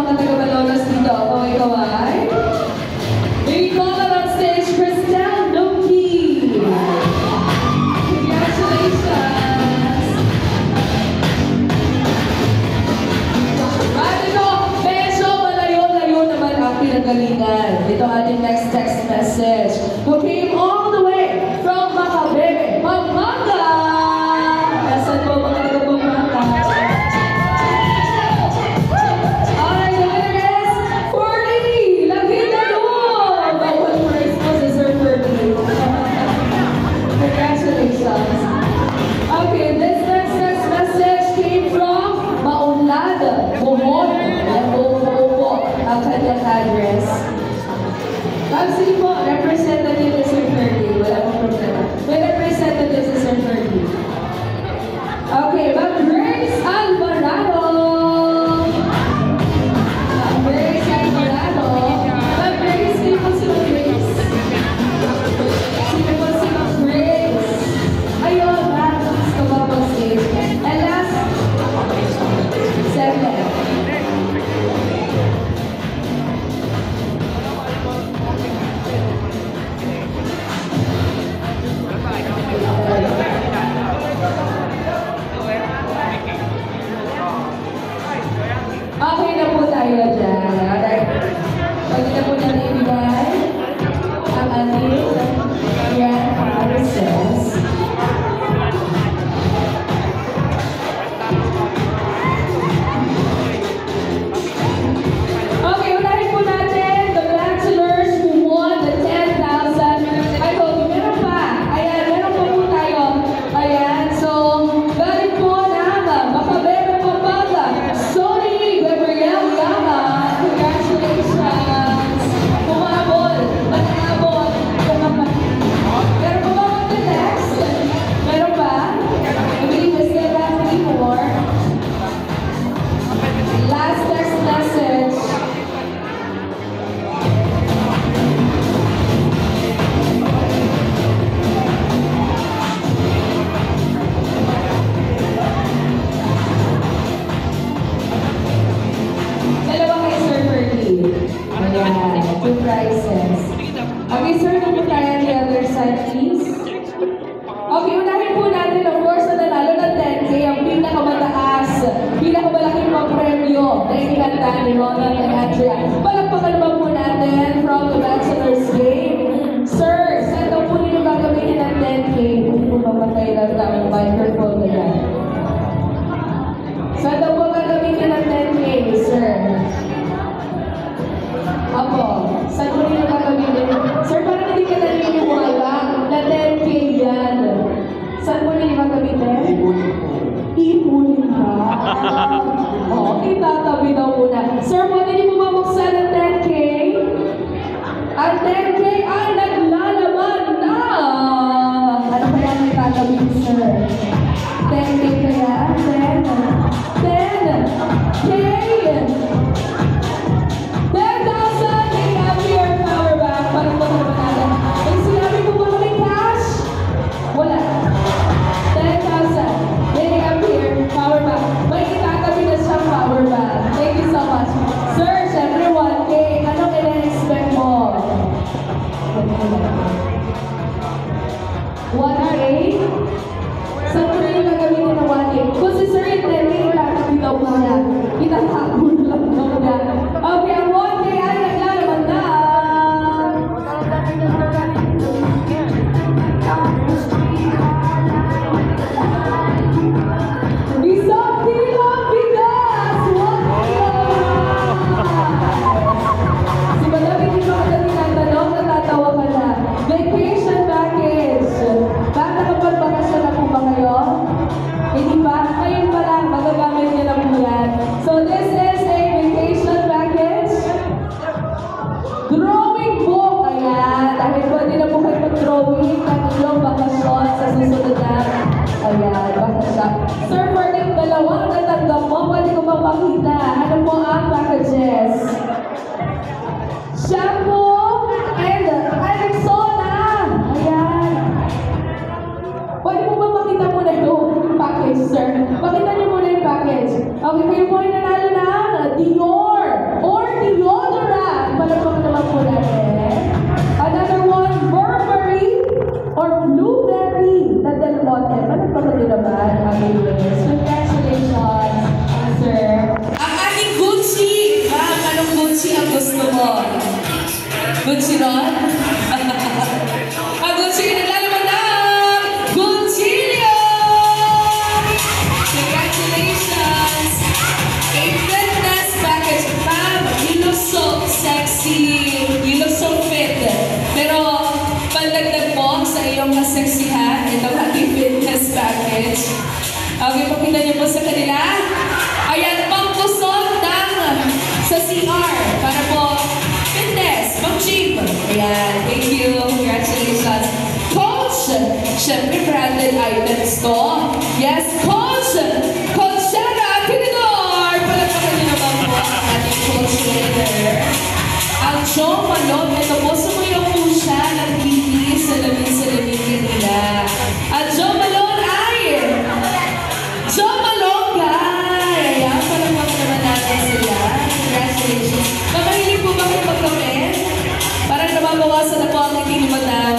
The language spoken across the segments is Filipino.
mga taga-Malolos dito. Kaway-kaway. We call it on stage, Cristel Lumki. Congratulations. At ito, medyo malayo-layo naman ang pinagalingan. Ito ating next text message. Who came all the way from Makabebe, Pampanga. Nasaan po mga taga-Pampanga? Alright, the winner is Forty Laguindano. The one first was is her birthday. Congratulations. Okay, this next text message came from Maunlad, Bumon. Ayan po ang kanyang address. Sige po, representative is Sir Ferdy. Wala pong problema. May representative is Sir Ferdy. Okay, Ma'am Grace Alvarado. Ma'am Grace Alvarado. Ma'am Grace, sino po si Ma'am Grace? Sino po si Ma'am Grace? Ayun, gusto ko ba pang stage? And last, 7. Okay na po tayo dyan. Alright. Pwede na po na naibigay ang ating grand princess. Okay, unahin po natin the bachelors who won the 10,000. I told you, meron pa. Ayan, meron pa po tayo. Ayan, so, galing po ng Makabebe, Pampanga. Sony Gabriel Yama. Congratulations. Pumabol. Pag-abot. Meron pa ba mag-text? Meron ba? I believe we still have 3 more. Last text message. Dalawa kay Sir Ferdy. Ayan, 2 prizes. Okay, sir, naman tayo on the other side, please. Okay, unahin po natin, of course, na nanalo ng 10K, ang pinakamataas, pinakamalaking papremyo na inihanda ni Ronald and Andrea. Palakpakan naman po natin from the Bachelor's Game. Sir, saan daw po ninyo gagamitin ng 10K? Hindi po papatay lang ang microphone na yan. Saan daw po gagamitin ng 10K, sir? Ako, saan po ninyo gagamitin? Sir, parang hindi ka naniniwala na 10K yan. Saan po ninyo gagamitin? Ipunin ba? Oo, itatabi daw muna. Sir, Gucci Ron? Ang Gucci naglalaman ng Gucilio! Congratulations! A fitness package. Ma'am, you look so sexy. You look so fit. Pero, pandagdag po sa iyong kaseksihan, itong ating fitness package. Okay, pakita niyo po sa kanila. Ayan, pangkusot ng sa CR para po fitness, pang-gym. Ayan, thank you. Congratulations. Coach, syempre branded items to. Yes, Coach! Coach Shara Pinidor! Palagpakan niyo naman po ang ating coach leader. Ang Joe Malone, ito po, sumayaw po siya ng TV sa lamin kanila. At Joe Malone ay Joe Malonga! Ayan, palagpakan naman natin sila. Congratulations. Mamahilig po ba kayo magkape? Parang nababawasan na po ang iting ni Madam.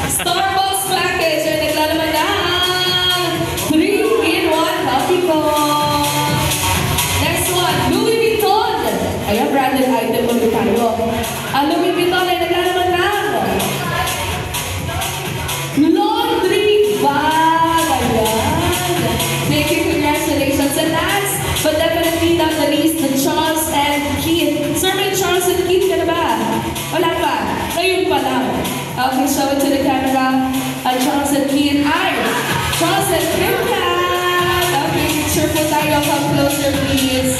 Starbucks package ay naglalaman ng 3-in-1 coffee po. Next one, Louis Vuitton. Ayan, branded item ulit tayo. Ang Louis Vuitton ay naglalaman ng laundry bag. Ayan. Thank you, congratulations. And last, but definitely not the least, the Charles and Keith. Sir, may Charles and Keith ka na ba? Wala pa. Ngayon pa lang. Okay, show it to the camera. Charles and Keith. Ay! Charles and Keith! Okay, picture po tayo. Come closer, please.